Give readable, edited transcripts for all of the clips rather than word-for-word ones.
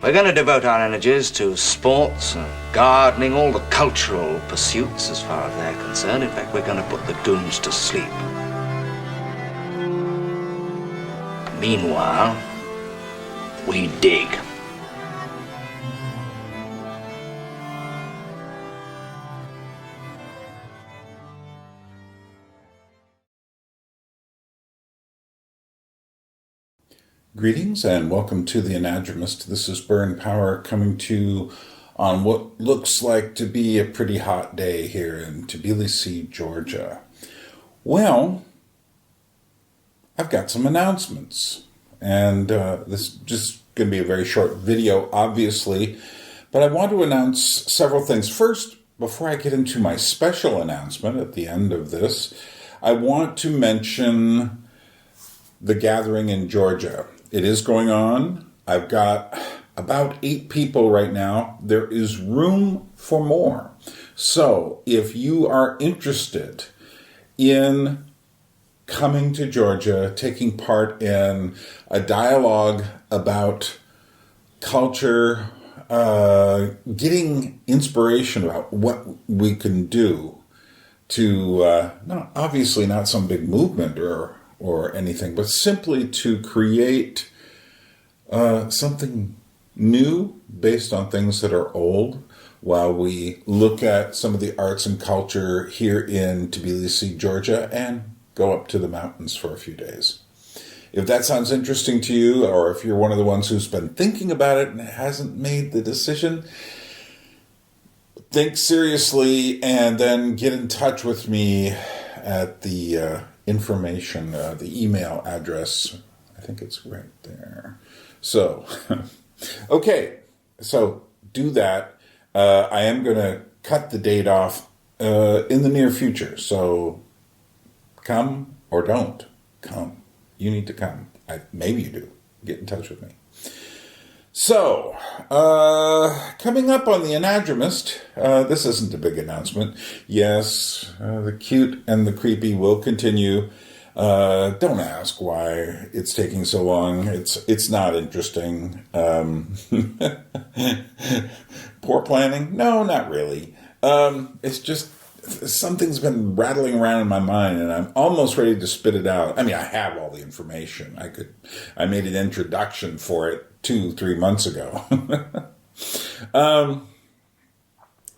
We're going to devote our energies to sports and gardening, all the cultural pursuits as far as they're concerned. In fact, we're going to put the goons to sleep. Meanwhile, we dig. Greetings and welcome to the Anadromist. This is Byrne Power coming to you on what looks like to be a pretty hot day here in Tbilisi, Georgia. Well, I've got some announcements, and this is just going to be a very short video, obviously, but I want to announce several things. First, before I get into my special announcement at the end of this, I want to mention the gathering in Georgia. It is going on. I've got about 8 people right now. There is room for more. So if you are interested in coming to Georgia, taking part in a dialogue about culture, getting inspiration about what we can do to, obviously not some big movement or anything, but simply to create something new based on things that are old, while we look at some of the arts and culture here in Tbilisi, Georgia, and go up to the mountains for a few days. If that sounds interesting to you, or if you're one of the ones who's been thinking about it and hasn't made the decision, think seriously and then get in touch with me at the information, the email address. I think it's right there. So, okay, so do that. I am going to cut the date off in the near future. So come or don't come. You need to come. Maybe you do. Get in touch with me. So, coming up on the Anadromist, this isn't a big announcement. Yes, the cute and the creepy will continue. Don't ask why it's taking so long. It's not interesting. Poor planning? No, not really. It's just something's been rattling around in my mind, and I'm almost ready to spit it out. I mean, I have all the information. I made an introduction for it 2-3 months ago.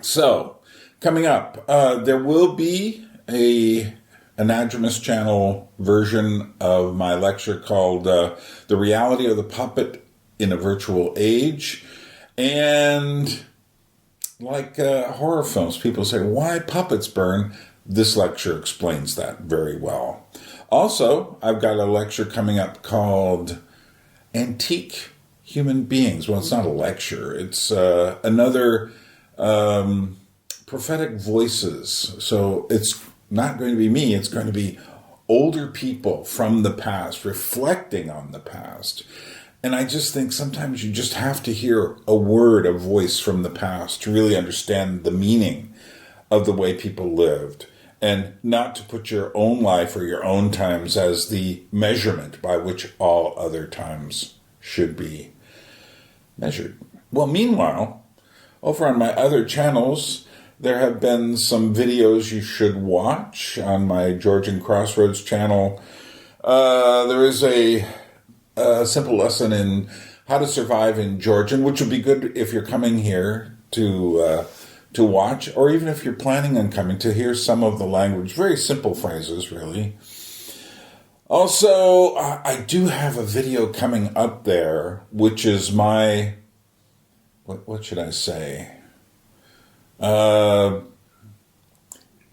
So, coming up, there will be an Anadromous channel version of my lecture called The Reality of the Puppet in a Virtual Age. And like horror films, people say, why puppets, Byrne? This lecture explains that very well. Also, I've got a lecture coming up called Antique Human Beings. Well, it's not a lecture. It's another prophetic voices. So it's not going to be me. It's going to be older people from the past, reflecting on the past. And I just think sometimes you just have to hear a word, a voice from the past to really understand the meaning of the way people lived, and not to put your own life or your own times as the measurement by which all other times should be measured. Well, meanwhile, over on my other channels, there have been some videos you should watch. On my Georgian Crossroads channel, there is a simple lesson in how to survive in Georgian, which would be good if you're coming here to watch, or even if you're planning on coming, to hear some of the language. Very simple phrases, really. Also, I do have a video coming up there, which is my, what should I say?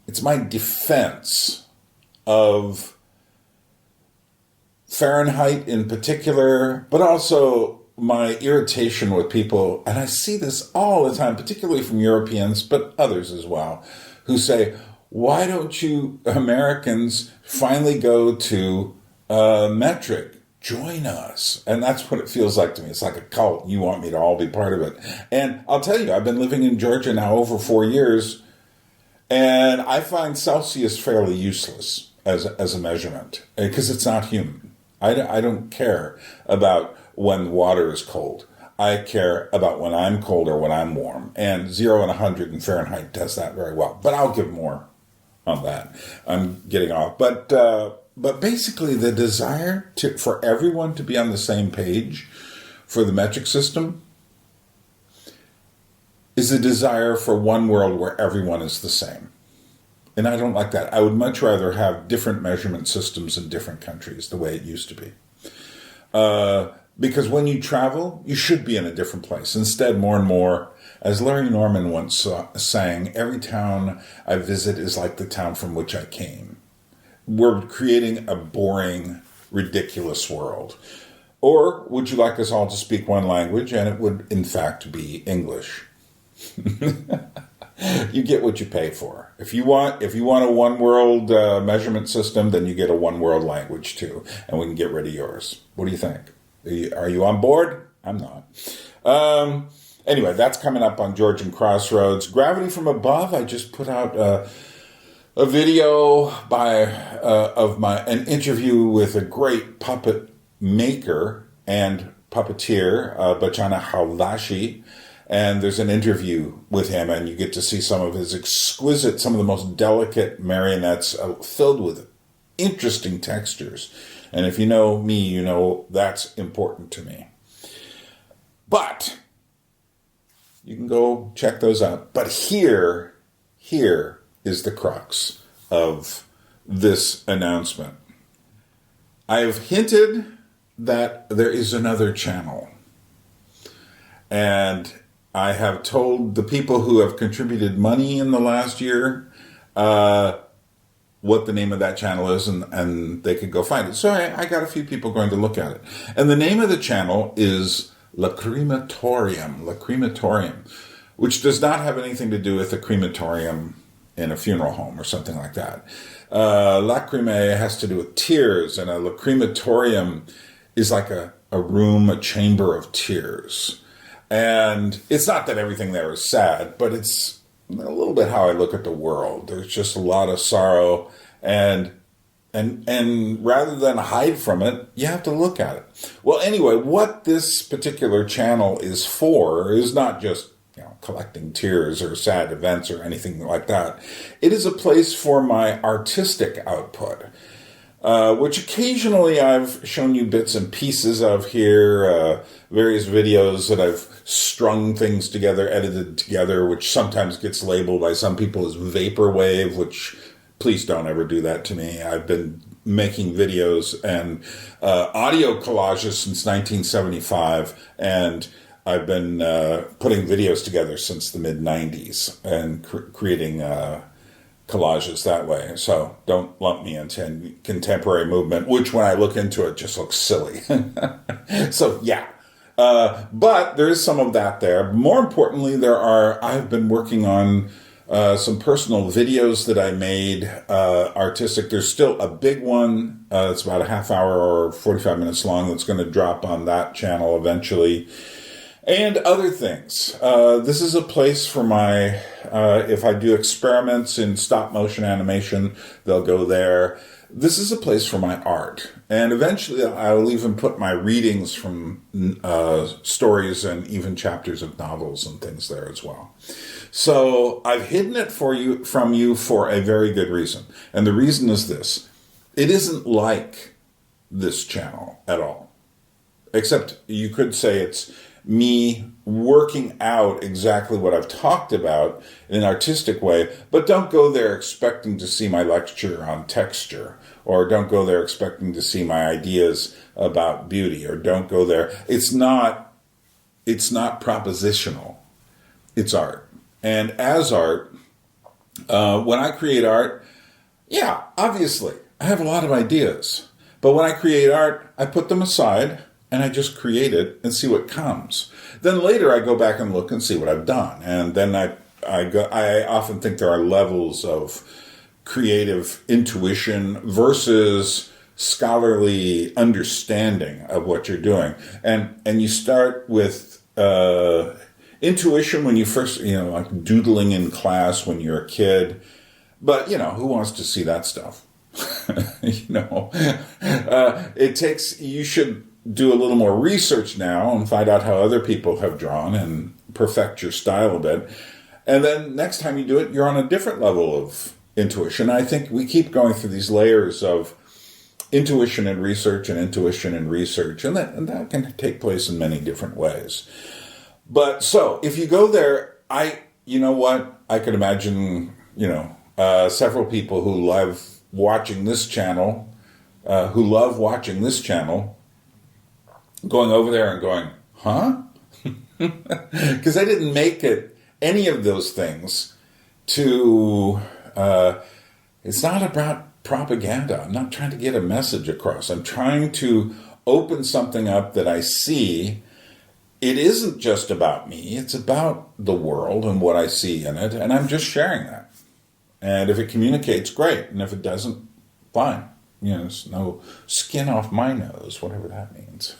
It's my defense of Fahrenheit in particular, but also my irritation with people, and I see this all the time, particularly from Europeans, but others as well, who say, why don't you Americans finally go to metric? Join us. And that's what it feels like to me. It's like a cult. You want me to all be part of it. And I'll tell you, I've been living in Georgia now over 4 years, and I find Celsius fairly useless as a measurement, because it's not human. I don't care about when water is cold. I care about when I'm cold or when I'm warm. And 0 and 100 in Fahrenheit does that very well. But I'll give more on that. I'm getting off. But basically the desire for everyone to be on the same page for the metric system is a desire for one world where everyone is the same. And I don't like that. I would much rather have different measurement systems in different countries, the way it used to be. Because when you travel, you should be in a different place. Instead, more and more, as Larry Norman once sang, every town I visit is like the town from which I came. We're creating a boring, ridiculous world. Or would you like us all to speak one language, and it would, in fact, be English? You get what you pay for. If you want a one world measurement system, then you get a one world language too, and we can get rid of yours. What do you think? Are you on board? I'm not. Anyway, that's coming up on Georgian Crossroads. Gravity from Above. I just put out a video of an interview with a great puppet maker and puppeteer, Bachana Hawlashi. And there's an interview with him, and you get to see some of his some of the most delicate marionettes filled with interesting textures. And if you know me, you know that's important to me. But you can go check those out. But here is the crux of this announcement. I have hinted that there is another channel. And I have told the people who have contributed money in the last year what the name of that channel is, and they could go find it. So I got a few people going to look at it. And the name of the channel is Lacrimatorium, which does not have anything to do with a crematorium in a funeral home or something like that. Lacrimae has to do with tears, and a lacrimatorium is like a room, a chamber of tears. And it's not that everything there is sad, but it's a little bit how I look at the world. There's just a lot of sorrow, and rather than hide from it, you have to look at it. Well, anyway, what this particular channel is for is not just collecting tears or sad events or anything like that. It is a place for my artistic output, which occasionally I've shown you bits and pieces of here, various videos that I've strung things together, edited together, which sometimes gets labeled by some people as vaporwave, which please don't ever do that to me. I've been making videos and audio collages since 1975, and I've been putting videos together since the mid-90s and creating collages that way. So don't lump me into contemporary movement, which when I look into it just looks silly. So yeah. But there is some of that there. More importantly, I've been working on some personal videos that I made, artistic. There's still a big one. It's about a half hour or 45 minutes long that's going to drop on that channel eventually. And other things. This is a place for my, if I do experiments in stop motion animation, they'll go there. This is a place for my art. And eventually I'll even put my readings from stories and even chapters of novels and things there as well. So I've hidden it from you for a very good reason. And the reason is this. It isn't like this channel at all. Except you could say it's me working out exactly what I've talked about in an artistic way, but don't go there expecting to see my lecture on texture, or don't go there expecting to see my ideas about beauty, or don't go there. It's not propositional. It's art. And as art, when I create art, yeah, obviously, I have a lot of ideas. But when I create art, I put them aside and I just create it and see what comes. Then later I go back and look and see what I've done. And then I often think there are levels of creative intuition versus scholarly understanding of what you're doing. And you start with intuition when you first, like doodling in class when you're a kid. But, who wants to see that stuff? do a little more research now and find out how other people have drawn and perfect your style a bit. And then next time you do it, you're on a different level of intuition. I think we keep going through these layers of intuition and research and intuition and research, and that can take place in many different ways. But so if you go there, you know what? I could imagine, several people who love watching this channel, going over there and going, huh? Because I didn't make it any of those things to, it's not about propaganda. I'm not trying to get a message across. I'm trying to open something up that I see. It isn't just about me. It's about the world and what I see in it. And I'm just sharing that. And if it communicates, great. And if it doesn't, fine. There's no skin off my nose, whatever that means.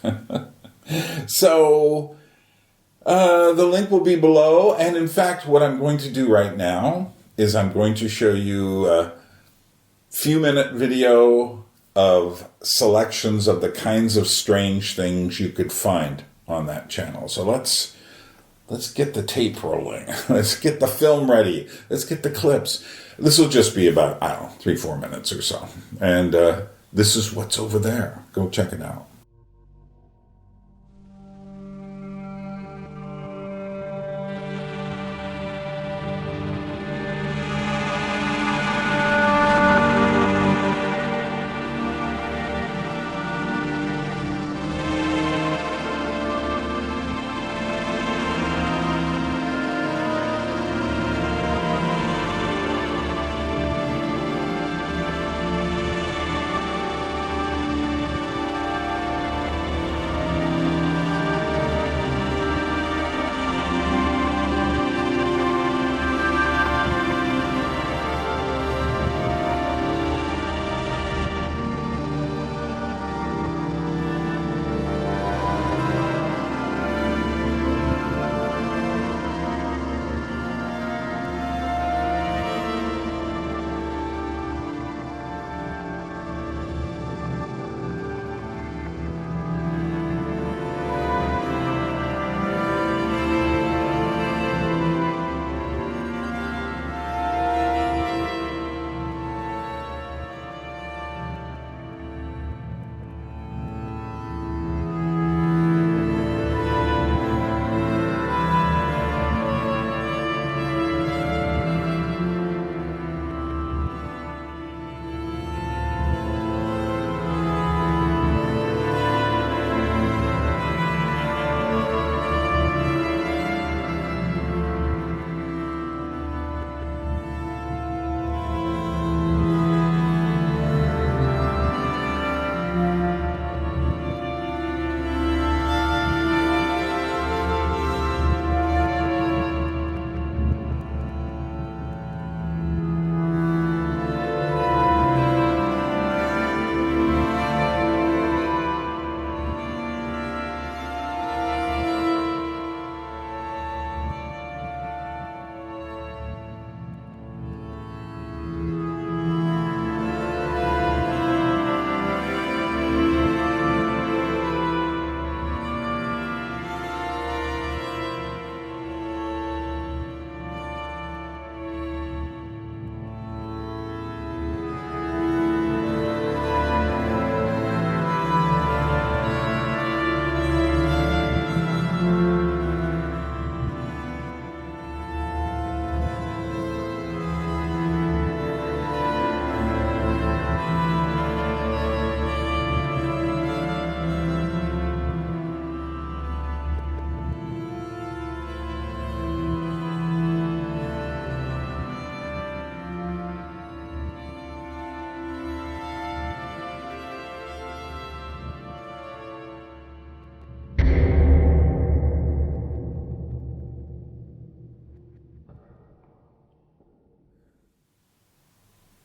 So the link will be below. And in fact, what I'm going to do right now is I'm going to show you a few-minute video of selections of the kinds of strange things you could find on that channel. So let's get the tape rolling. Let's get the film ready. Let's get the clips. This will just be about, 3-4 minutes or so. And this is what's over there. Go check it out.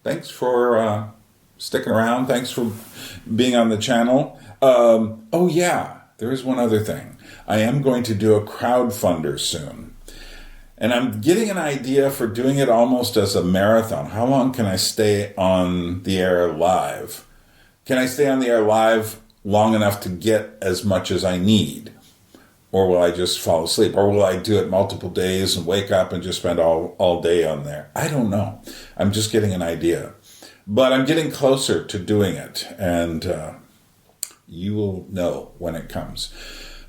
Thanks for sticking around. Thanks for being on the channel. Oh yeah, there is one other thing. I am going to do a crowdfunder soon. And I'm getting an idea for doing it almost as a marathon. How long can I stay on the air live? Can I stay on the air live long enough to get as much as I need? Or will I just fall asleep? Or will I do it multiple days and wake up and just spend all day on there? I don't know. I'm just getting an idea. But I'm getting closer to doing it, and you will know when it comes.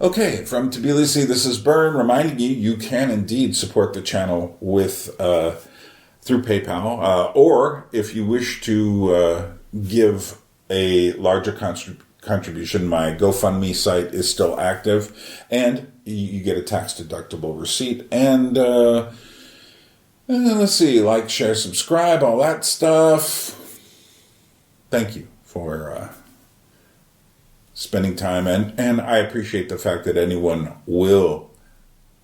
Okay, from Tbilisi, this is Byrne, reminding you can indeed support the channel with through PayPal, or if you wish to give a larger contribution, my GoFundMe site is still active, and you get a tax-deductible receipt. And let's see, like, share, subscribe, all that stuff. Thank you for spending time, and I appreciate the fact that anyone will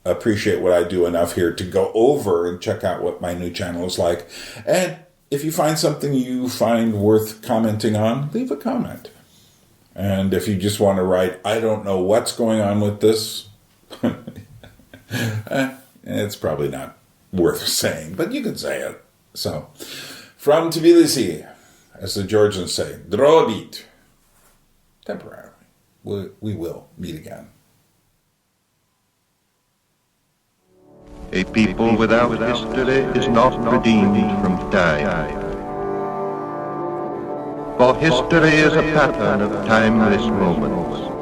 appreciate what I do enough here to go over and check out what my new channel is like. And if you find something you find worth commenting on, leave a comment. And if you just want to write, I don't know what's going on with this, it's probably not worth saying, but you can say it. So, from Tbilisi, as the Georgians say, drobit, temporarily. We will meet again. A people without history is not redeemed from time. For history is a pattern of timeless moments.